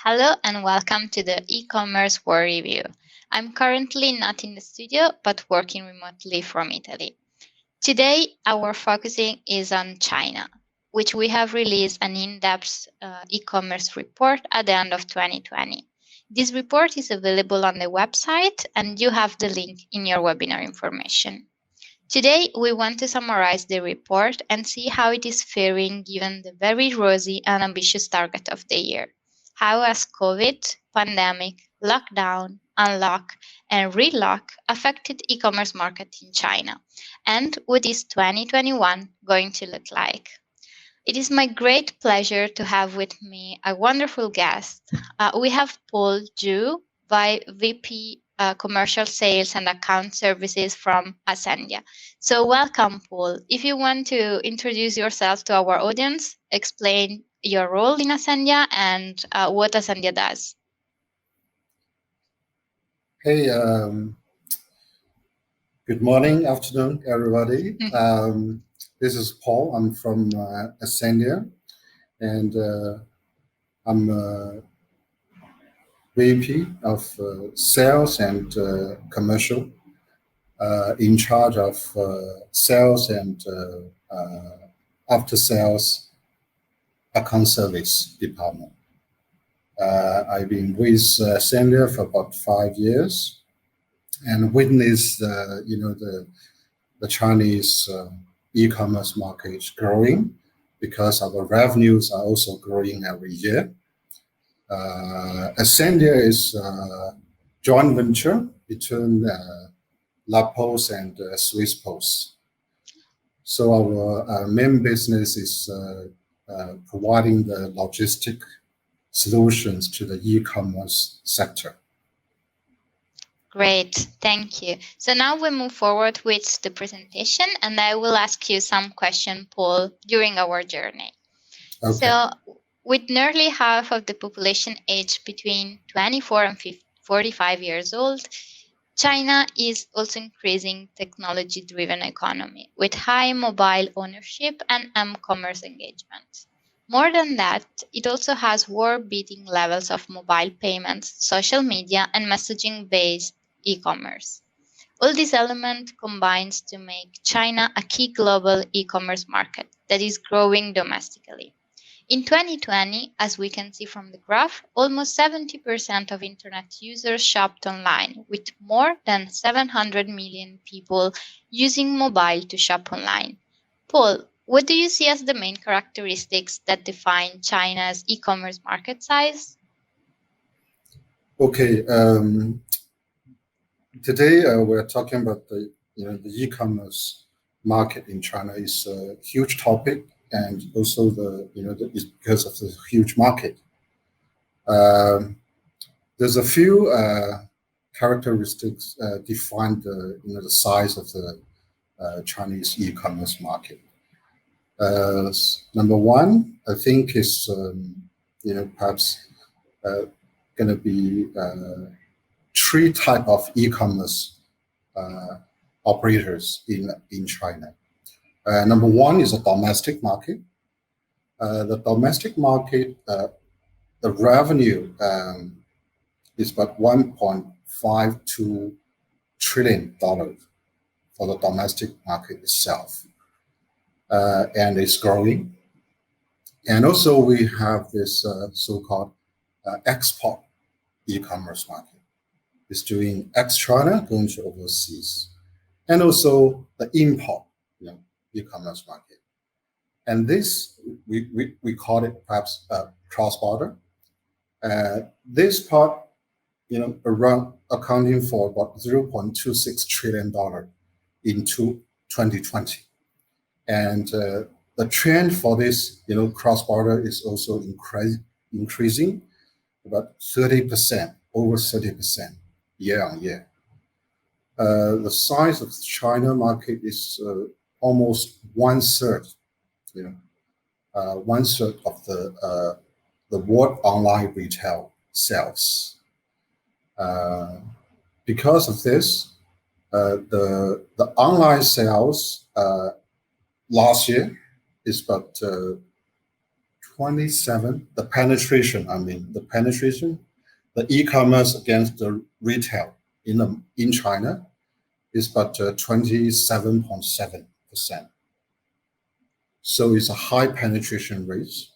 Hello and welcome to the e-commerce War Review. I'm currently not in the studio but working remotely from Italy. Today, our focusing is on China, which we have released an in-depth e-commerce report at the end of 2020. This report is available on the website and you have the link in your webinar information. Today, we want to summarize the report and see how it is faring given the very rosy and ambitious target of the year. How has COVID, pandemic, lockdown, unlock, and relock affected e-commerce market in China? And what is 2021 going to look like? It is my great pleasure to have with me a wonderful guest. We have Paul Zhu, VP Commercial Sales and Account Services from Ascendia. So welcome, Paul. If you want to introduce yourself to our audience, explain your role in Ascendia and what Ascendia does. Hey, good morning, afternoon, everybody. This is Paul. I'm from Ascendia, and I'm VP of Sales and Commercial, in charge of sales and after-sales account service department. I've been with Ascendia for about 5 years, and witnessed, the Chinese e-commerce market is growing because our revenues are also growing every year. Ascendia is a joint venture between La Poste and Swiss Post. So our main business is providing the logistic solutions to the e-commerce sector. Great, thank you. So now we move forward with the presentation and I will ask you some questions, Paul, during our journey. Okay. So with nearly half of the population aged between 24 and 45 years old, China is also increasing technology-driven economy with high mobile ownership and m-commerce engagement. More than that, it also has war-beating levels of mobile payments, social media, and messaging-based e-commerce. All these elements combines to make China a key global e-commerce market that is growing domestically. In 2020, as we can see from the graph, almost 70% of internet users shopped online, with more than 700 million people using mobile to shop online. Paul, what do you see as the main characteristics that define China's e-commerce market size? Okay. Today we're talking about the e-commerce market in China is a huge topic, and also it's because of the huge market. There's a few characteristics define the size of the Chinese e-commerce market. Number one, I think is perhaps going to be three type of e-commerce operators in China. Number one is a domestic market. The domestic market, the revenue is about $1.52 trillion for the domestic market itself, and it's growing. And also we have this so-called export e-commerce market. It's doing ex-China, going to overseas, and also the import e-commerce market. And this we call it perhaps cross-border. This part, around accounting for about $0.26 trillion in 2020, and the trend for this cross-border is also increasing about 30%, over 30% year on year. The size of the China market is almost one-third of the world online retail sales. Because of this, the online sales last year is about 27, the penetration, the e-commerce against the retail in China is about 27.7%. So it's a high penetration rate.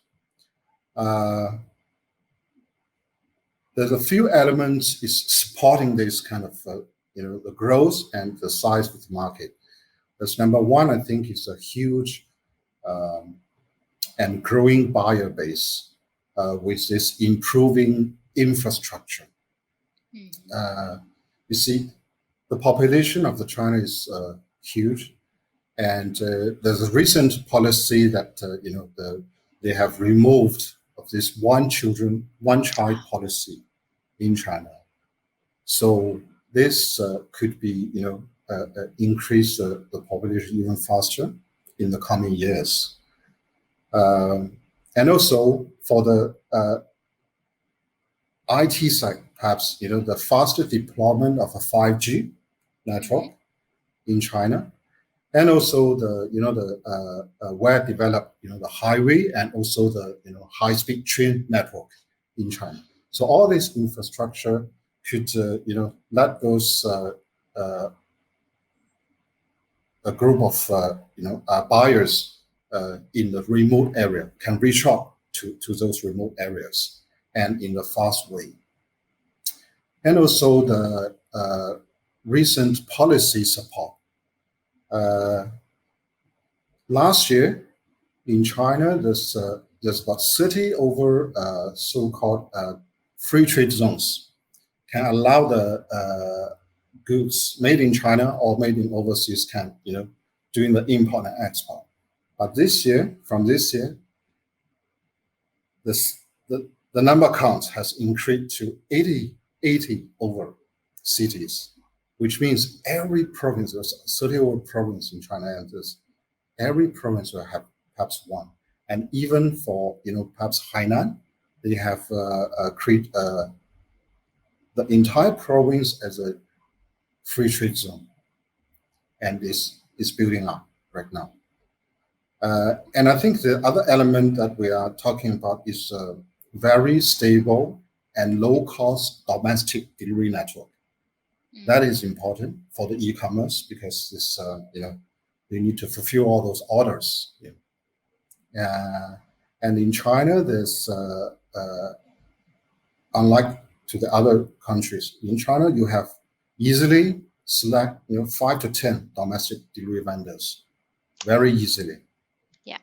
There's a few elements is supporting this kind of the growth and the size of the market. That's number one. I think it's a huge and growing buyer base with this improving infrastructure. You see, the population of the China is huge, and there's a recent policy that they have removed of this one child policy in China. So this could be increase the population even faster in the coming years. And also for the IT side, perhaps the faster deployment of a 5G network in China, and also the well developed the highway and also the high-speed train network in China. So all this infrastructure could let those a group of buyers in the remote area can reach out to those remote areas and in a fast way. And also the recent policy support. Last year in China, there's about 30 over so-called free trade zones can allow the goods made in China or made in overseas can doing the import and export. But from this year, the number count has increased to 80 over cities, which means every province, there's 30 over province in China, and every province will have perhaps one. And even for perhaps Hainan, they have created the entire province as a free trade zone, and is building up right now. And I think the other element that we are talking about is a very stable and low-cost domestic delivery network. That is important for the e-commerce because this, they need to fulfill all those orders. And in China, there's unlike to the other countries, in China you have easily select 5 to 10 domestic delivery vendors very easily. Yeah.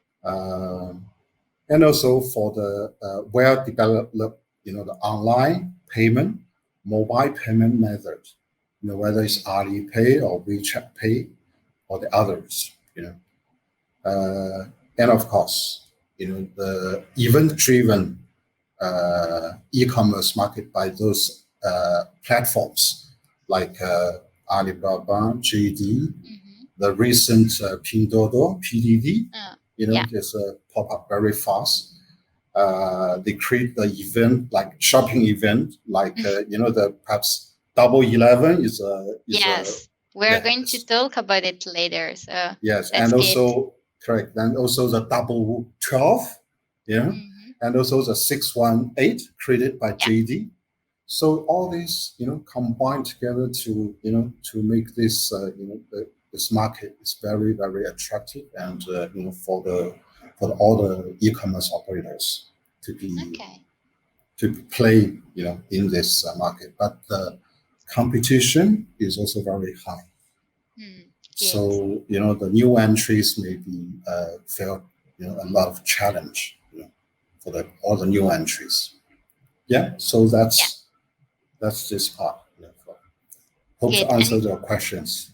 And also for the well-developed, the online payment, mobile payment method, whether it's Alipay or WeChat Pay or the others, and of course, the event-driven e-commerce market by those platforms like Alibaba, JD, the recent Pinduoduo, PDD, just pop up very fast. They create the event like shopping event, like the perhaps Double 11 is yes. We're going to talk about it later. So yes, and also correct, and also the Double 12, and also the 618 created by JD. So all these combined together to to make this this market is very, very attractive, and for all the e-commerce operators to play in this market. But the competition is also very high. So the new entries may be felt a lot of challenge for all the new entries. Yeah, so that's this part. Hope to answer your questions.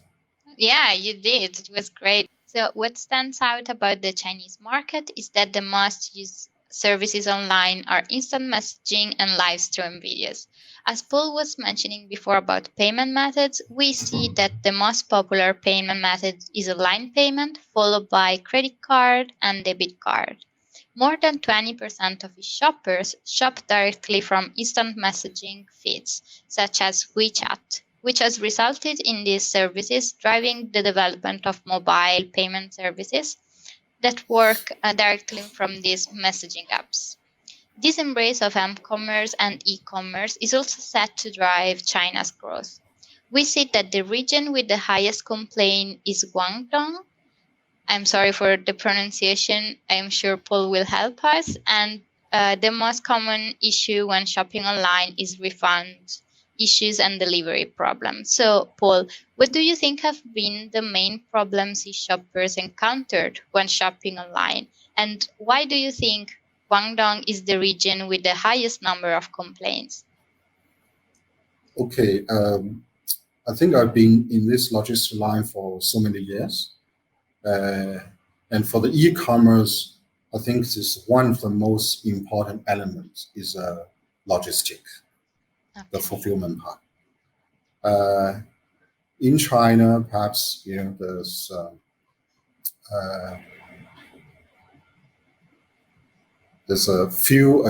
Yeah, you did. It was great. So what stands out about the Chinese market is that the most used services online are instant messaging and live stream videos. As Paul was mentioning before about payment methods, we see that the most popular payment method is a line payment, followed by credit card and debit card. More than 20% of shoppers shop directly from instant messaging feeds, such as WeChat, which has resulted in these services driving the development of mobile payment services. that work directly from these messaging apps. This embrace of m-commerce and e-commerce is also set to drive China's growth. We see that the region with the highest complaint is Guangdong. I'm sorry for the pronunciation. I'm sure Paul will help us. And the most common issue when shopping online is refund issues and delivery problems. So, Paul, what do you think have been the main problems e-shoppers encountered when shopping online? And why do you think Guangdong is the region with the highest number of complaints? Okay, I think I've been in this logistics line for so many years. Uh, and for the e-commerce, I think this is one of the most important elements is logistics, the Okay. fulfillment part. Uh, in China, perhaps uh, there's a few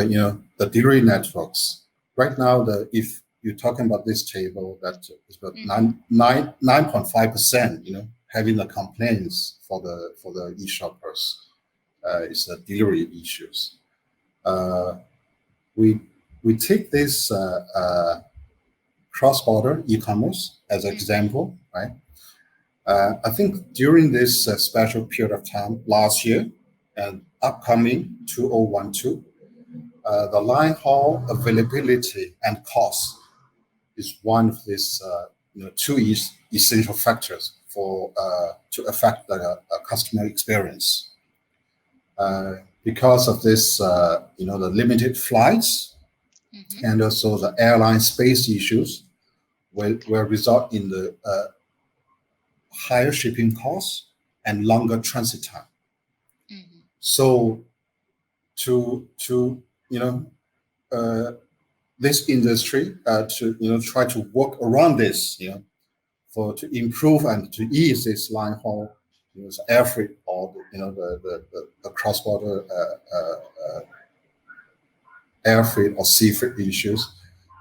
the delivery networks. Right now, the if you're talking about this table, that is about Mhm. 9.5%. Having the complaints for the e-shoppers is the delivery issues. Uh, we we take this cross-border e-commerce as an Mhm. example, right? I think during this special period of time last year and upcoming 2012, the line haul availability and cost is one of these two essential factors for to affect the customer experience. Because of this, the limited flights Mhm. and also the airline space issues will Okay. result in the higher shipping costs and longer transit time. Mhm. So to uh, this industry to try to work around this, for to improve and to ease this line haul, air freight or the cross border air freight or sea freight issues,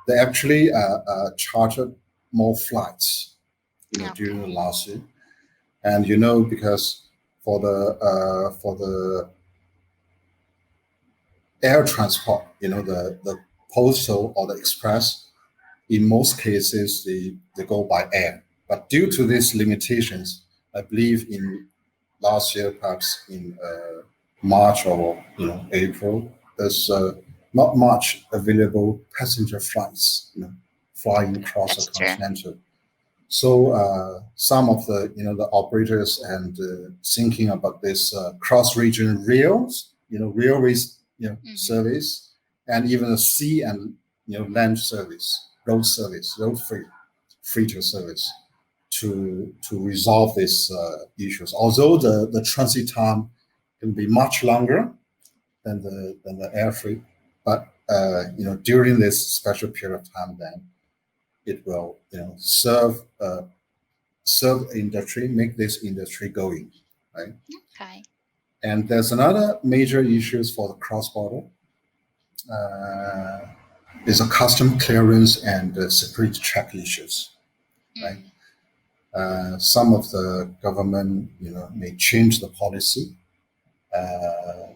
they actually chartered more flights, during the Okay. last year. And because for the air transport, the postal or the express, in most cases they go by air. But due to these limitations, I believe in last year, perhaps in March or April, there's not much available passenger flights, flying Okay. across the That's true. continental. So some of the the operators and thinking about this cross-region rails, railways, Mhm. service, and even a sea and land service, road freighter service to resolve these issues. Although the transit time can be much longer than the air freight, but during this special period of time, then it will serve the industry, make this industry going, right? Okay. And there's another major issues for the cross-border uh, is a custom clearance and security check issues, right? Mm. Some of the government, may change the policy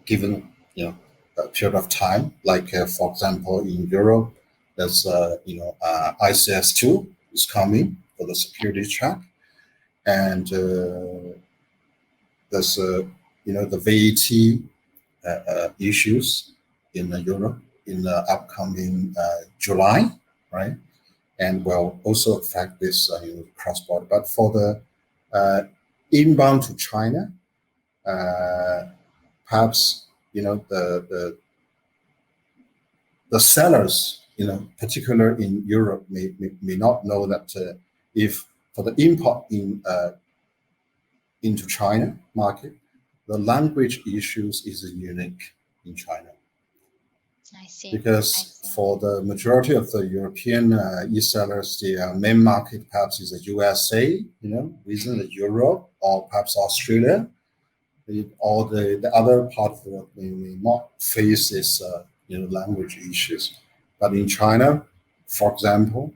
given, a period of time. Like, for example, in Europe, there's, ICS2 is coming for the security check, and there's the VAT issues in Europe in the upcoming July, right? And will also affect this cross border. But for the inbound to China, uh, perhaps the sellers, particular in Europe, may not know that if for the import into China market, the language issues is unique in China I see. I because see. for the majority of the European e-sellers, the main market perhaps is the USA, within the Mhm. Europe or perhaps Australia, or the other part of the world may not face this language issues. But in China, for example,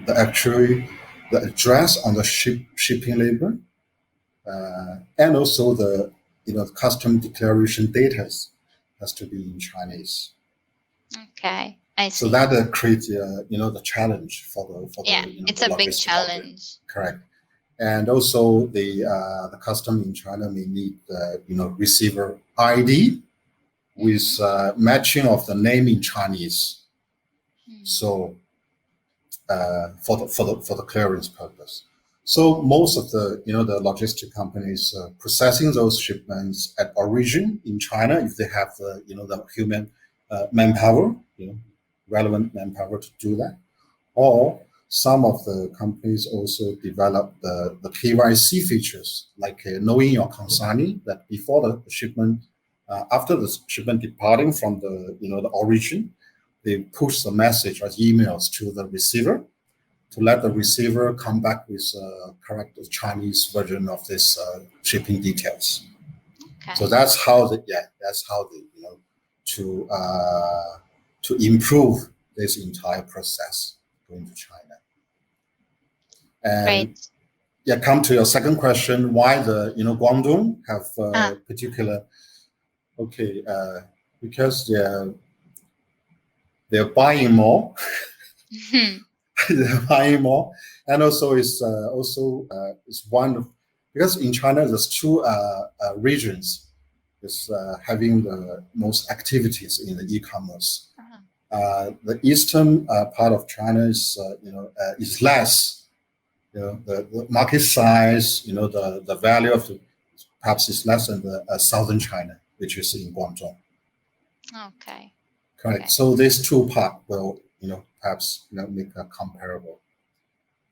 the address on the shipping label and also the the custom declaration data has to be in Chinese. Okay, I So see. that creates the challenge for Yeah, the it's the a big logistic out there. challenge. Correct. And also the custom in China may need receiver ID with Mhm. matching of the name in Chinese. Mm. So for the clearance purpose. So most of the logistic companies processing those shipments at origin in China, if they have the human manpower, relevant manpower to do that, or some of the companies also develop the KYC features, like knowing your consignee, that before the shipment, after the shipment departing from the origin, they push the message or emails to the receiver to let the receiver come back with a correct Chinese version of this shipping details. So Okay, that's how the to improve this entire process going to China. And great. yeah, come to your second question, why the Guangdong have Ah, particular okay because they're buying more. They're buying more, and also it's one of, because in China there's two regions is having the most activities in the e-commerce. ah, The eastern part of China is less. The market size, the value of the perhaps is less than the southern China, which is in Guangdong. okay, Correct. okay. So these two parts will perhaps make a comparable.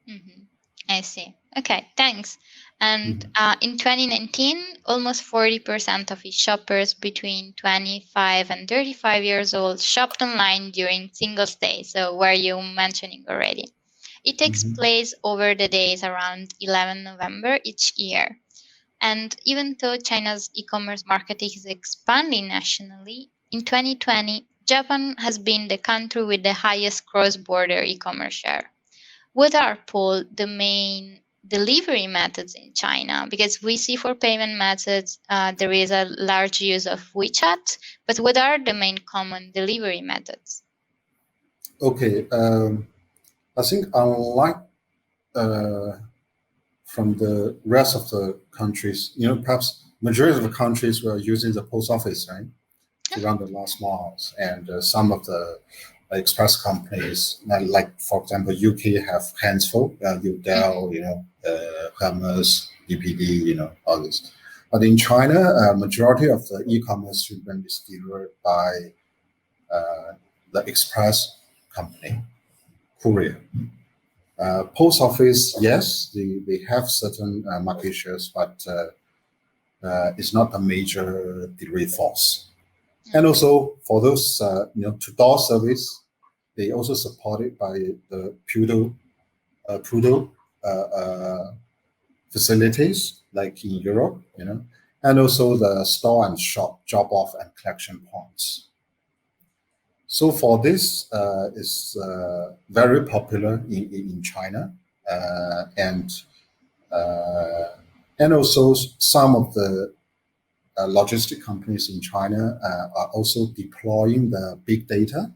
Hmm. I see. Okay, thanks. And Mhm. in 2019, almost 40% of e-shoppers between 25 and 35 years old shopped online during Singles Day. So, were you mentioning already? It takes Mhm. place over the days around 11 November each year. And even though China's e-commerce market is expanding nationally, in 2020, Japan has been the country with the highest cross-border e-commerce share. What are, Paul, the main delivery methods in China? Because we see for payment methods, there is a large use of WeChat, but what are the main common delivery methods? Okay. I think unlike uh, from the rest of the countries, perhaps majority of the countries were using the post office, right, to run the last miles, and some of the express companies, like for example, UK have handful, Mhm. Udell, Hermes, DPD, all this. But in China, majority of the e-commerce shipment is delivered by the express company, courier. Post office, yes, they have certain market shares, but it's not a major delivery force. And Okay. also for those to door service, they also supported by the Pudo facilities like in Europe, and also the store and shop drop off and collection points. So for this is very popular in China, and uh, and also some of the logistic companies in China are also deploying the big data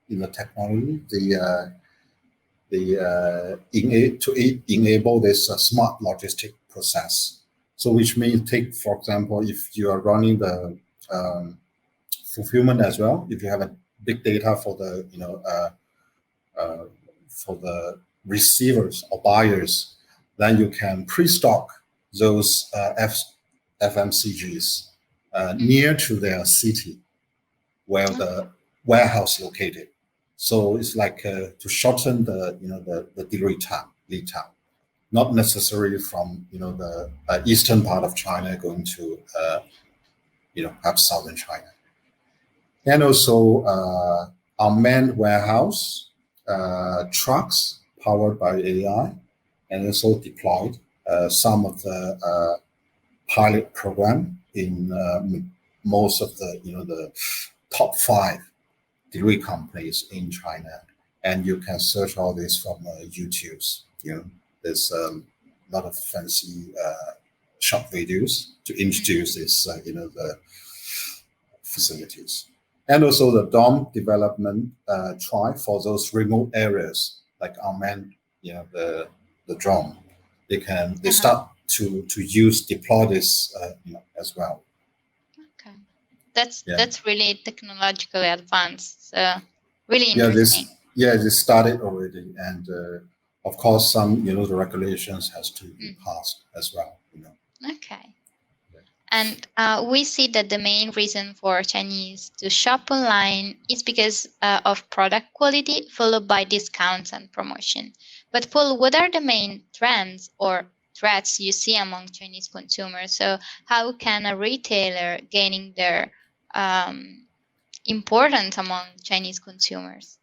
in the technology. Enable this smart logistic process. So which means, take for example, if you are running the fulfillment as well, if you have a big data for the uh, for the receivers or buyers, then you can pre-stock those FMCGs Mhm. near to their city where Okay. the warehouse located. So it's like to shorten the delivery time, lead time, not necessarily from the eastern part of China going to perhaps southern China, and also unmanned warehouse trucks powered by AI, and also deployed some of the pilot program in most of the top five delivery companies in China, and you can search all this from YouTube's. There's a lot of fancy short videos to Mm. introduce this, the facilities. And also the DOM development try for those remote areas like unmanned, the drone. They Uh-huh. start to use deploy this as well. Okay. That's Yeah, that's really technologically advanced. So really yeah. interesting. This started already, and of course some the regulations has to be Mhm. passed as well. Okay. And we see that the main reason for Chinese to shop online is because of product quality, followed by discounts and promotion. But Paul, what are the main trends or threats you see among Chinese consumers? So how can a retailer gaining their importance among Chinese consumers?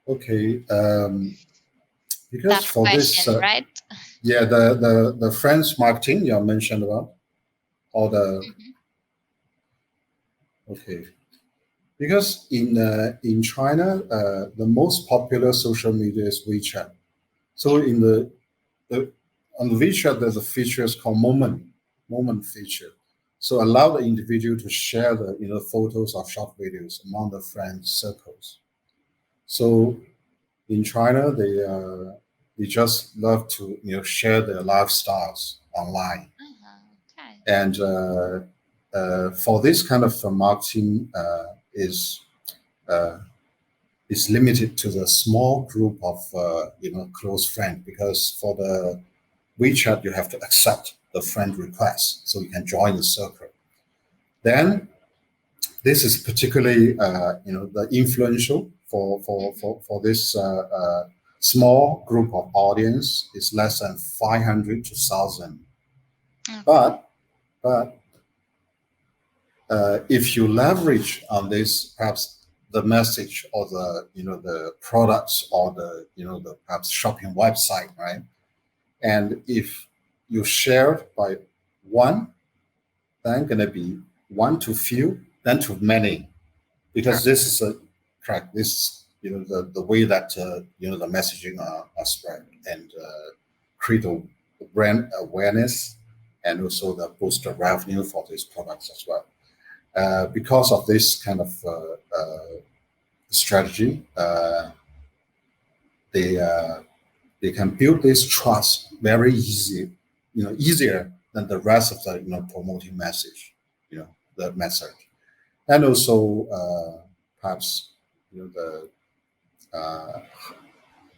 Okay, because Tough for this, question, right? yeah, the French marketing you mentioned about, or the Mhm. okay, because in China, the most popular social media is WeChat. So Yeah. in the on the WeChat, there's a feature called moment feature. So allow the individual to share the photos or short videos among the friends circles. So in China, they just love to share their lifestyles online, Uh-huh. Okay. and for this kind of marketing uh, is limited to the small group of close friends, because for the WeChat you have to accept the friend request so you can join the circle. Then this is particularly the influential Mhm. for this small group of audience is less than 500 to 1,000. Okay. But if you leverage on this, perhaps the message or the products or the perhaps shopping website, right? And if you share it by one, then gonna be one to few, then to many, Sure. because this is a track. This the way that the messaging are spread, and create a brand awareness, and also the boost the revenue for these products as well. Because of this kind of strategy, they they can build this trust very easy, easier than the rest of the promoting message, the message, and also perhaps the uh,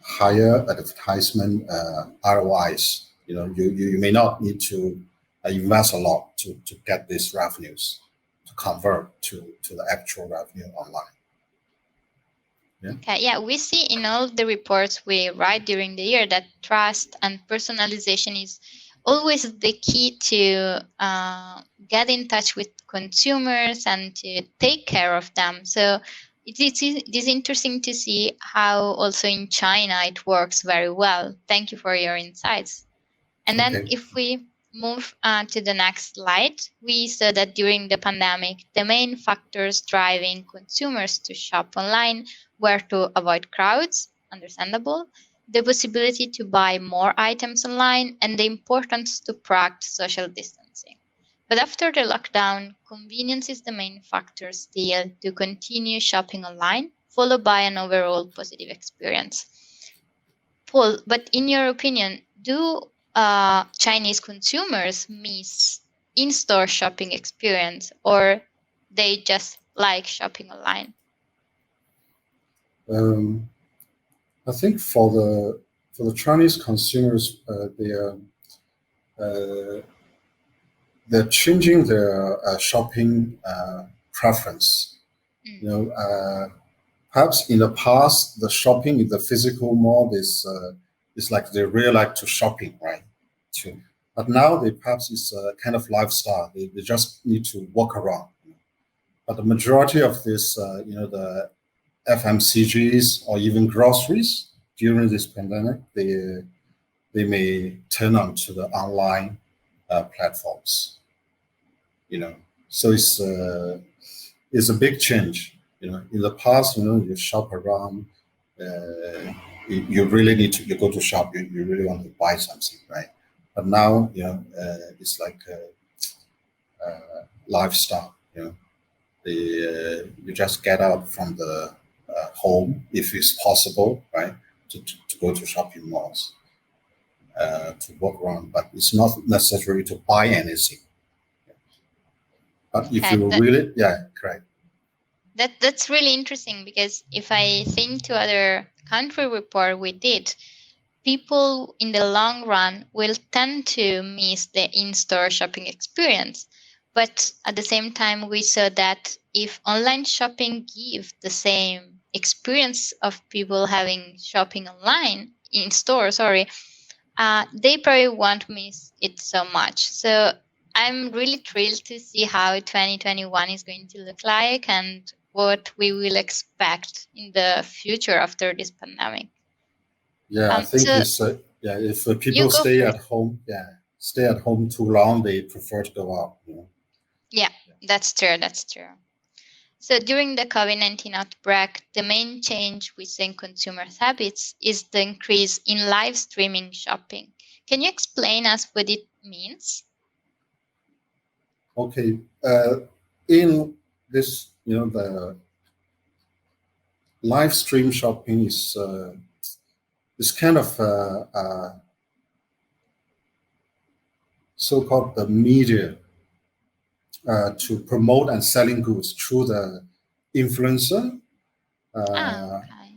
higher advertisement ROIs. You may not need to invest a lot to get these revenues to convert to the actual revenue online. Yeah. Okay, yeah, we see in all the reports we write during the year that trust and personalization is always the key to get in touch with consumers and to take care of them. So it is interesting to see how also in China it works very well. Thank you for your insights. And then Okay. if we move to the next slide, we saw that during the pandemic, the main factors driving consumers to shop online were to avoid crowds, understandable, the possibility to buy more items online, and the importance to practice social distancing. But after the lockdown, convenience is the main factor still to continue shopping online, followed by an overall positive experience. Paul, but in your opinion, do Chinese consumers miss in-store shopping experience, or they just like shopping online? Um, I think for the Chinese consumers, uh, they're changing their shopping preference. You Mm, know, perhaps in the past, the shopping in the physical mall is like they really like to shopping, right? To, but now they perhaps it's a kind of lifestyle. They just need to walk around. But the majority of this, the FMCGs or even groceries during this pandemic, they may turn on to the online platforms. So it's a big change. In the past, you shop around. you really need to, you go to shop, you really want to buy something, right? But now, it's like lifestyle, you just get out from the home if it's possible, right? To go to shopping malls, to walk around, but it's not necessary to buy anything. But if Okay, you really, yeah, correct. that's really interesting because if I think to other country report we did, people in the long run will tend to miss the in-store shopping experience. But at the same time, we saw that if online shopping gives the same experience of people having shopping online in store, sorry, they probably won't miss it so much. So I'm really thrilled to see how 2021 is going to look like and what we will expect in the future after this pandemic. Yeah, I think So it's yeah. If you people go stay first. at home, yeah, stay at home too long, they prefer to go out. Yeah, that's true. That's true. So during the COVID-19 outbreak, the main change we see in consumers' habits is the increase in live streaming shopping. Can you explain us what it means? Okay, in this, the live stream shopping is kind of so-called the media to promote and selling goods through the influencer. Ah, Uh, okay.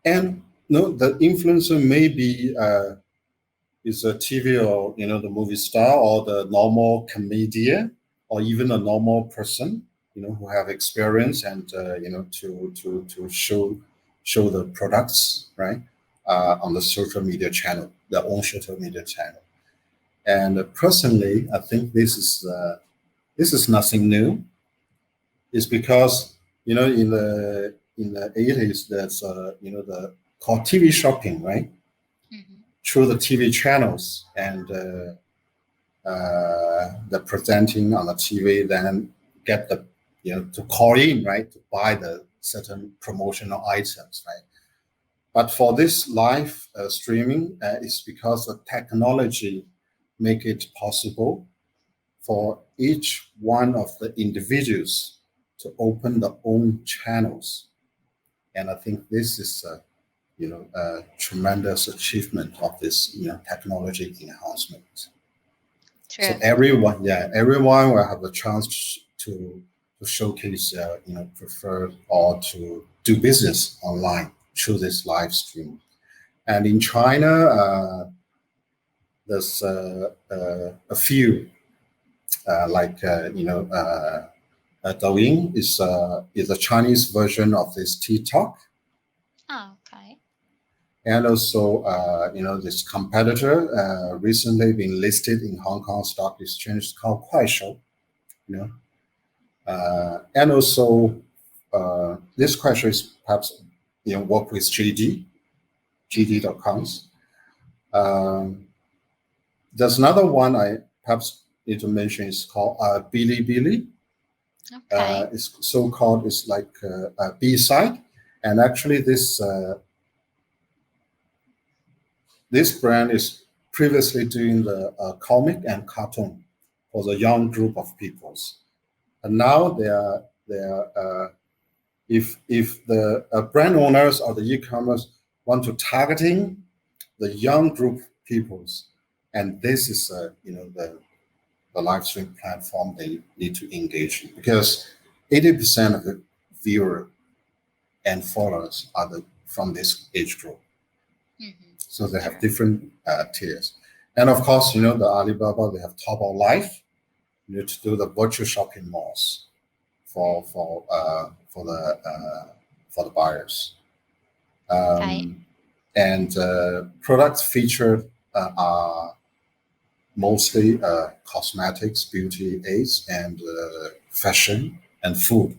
and no, the influencer may be is a TV or the movie star or the normal comedian or even a normal person who have experience and to show the products, right, on the social media channel, their own social media channel. And personally, I think this is nothing new. It's because in the 80s there's the called TV shopping, right, Mhm. through the TV channels and the presenting on the TV, then get the to call in, right, to buy the certain promotional items, right. But for this live streaming, it's because the technology make it possible for each one of the individuals to open their own channels. And I think this is a tremendous achievement of this technology enhancement. So True. everyone will have a chance to showcase preferred or to do business online through this live stream. And in China, there's a few like Douyin is a Chinese version of this TikTok, Ah, okay. and also this competitor recently been listed in Hong Kong Stock Exchange called Kuaishou, you know, and also this question is perhaps work with Mhm. GD.coms. Um, there's another one I perhaps need to mention is called Bilibili. Okay. It's so called, it's like a B side, and actually this brand is previously doing the comic and cartoon for the young group of peoples, and now they are if the brand owners or the e-commerce want to targeting the young group peoples, and this is the live stream platform they need to engage in because 80% of the viewer and followers are from this age group. Mhm. So they have True. different tiers. And of course, the Alibaba, they have Taobao Live, to do the virtual shopping malls for Mhm. for uh, for the uh, for the buyers. Okay. And products featured are mostly cosmetics, beauty aids, and fashion and food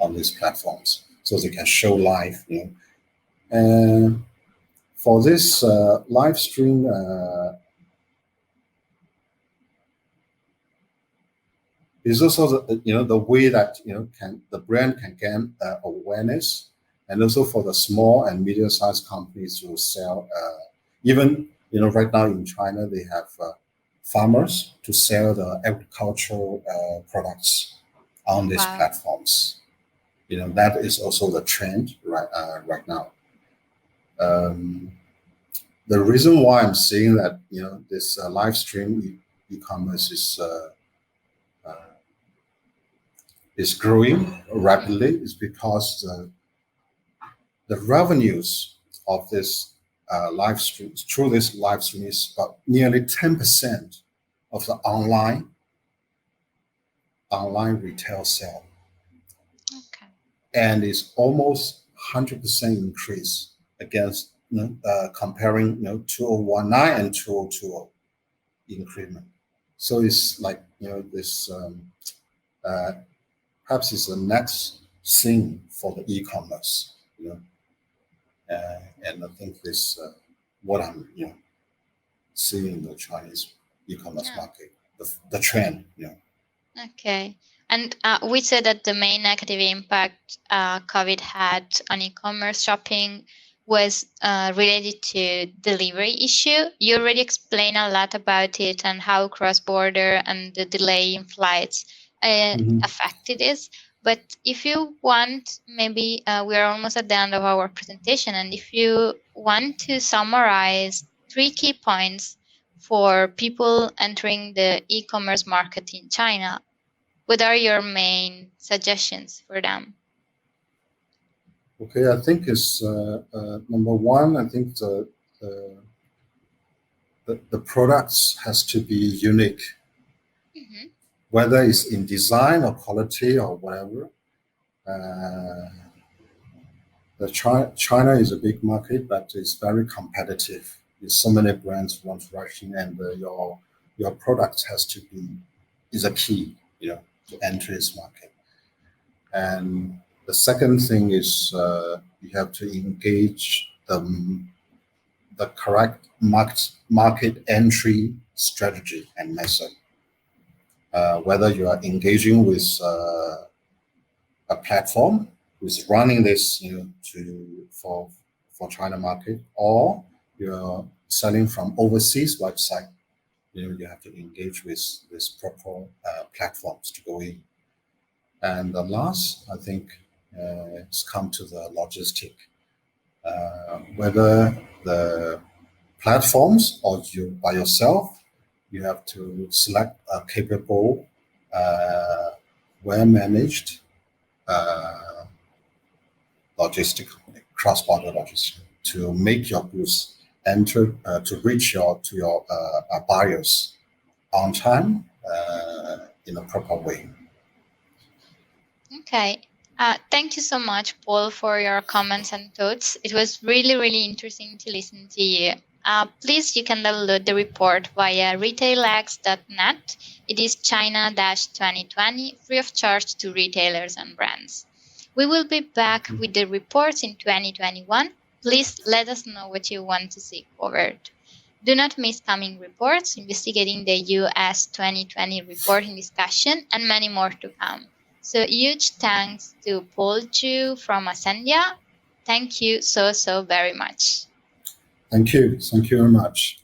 on these Mhm. platforms, so they can show live. And for this live stream, is also the way that can the brand can gain awareness and also for the small and medium-sized companies who sell. Even right now in China, they have farmers to sell the agricultural products on these Wow. platforms. That is also the trend right now. Um, the reason why I'm saying that this live stream e-commerce uh, is growing rapidly is because the revenues of this live stream through this live stream is about nearly 10% of the online retail sale, Okay. and is almost 100% increase against comparing 2019 and 2020 increment. So it's like this uh, perhaps it's the next thing for the e-commerce, and I think this what I'm seeing in the Chinese e-commerce Yeah. market, the trend. Okay. And we said that the main negative impact COVID had on e-commerce shopping was related to delivery issue. You already explained a lot about it and how cross-border and the delay in flights Mhm. affected this. But if you want, maybe we are almost at the end of our presentation, and if you want to summarize three key points for people entering the e-commerce market in China, what are your main suggestions for them? Okay, I think it's number one. I think the products has to be unique, Hmm. whether it's in design or quality or whatever. Uh, China is a big market, but it's very competitive. There's so many brands want rushing, and your product has to be is a key, to Okay. enter this market. And the second thing is you have to engage the correct market entry strategy and method. Whether you are engaging with a platform who's running this, to for China market, or you're selling from overseas website, you have to engage with proper platforms to go in. And the last, I think, it's come to the logistic, whether the platforms or you by yourself, you have to select a capable, uh, well managed uh, logistic, cross-border logistic, to make your goods enter to reach your buyers on time, in a proper way. Okay. Thank you so much, Paul, for your comments and thoughts. It was really, really interesting to listen to you. Please, you can download the report via retailex.net. It is China-2020, free of charge to retailers and brands. We will be back with the reports in 2021. Please let us know what you want to see covered. Do not miss coming reports, investigating the US 2020 report in discussion, and many more to come. So huge thanks to Paul Ju from Ascendia. Thank you so very much. Thank you very much.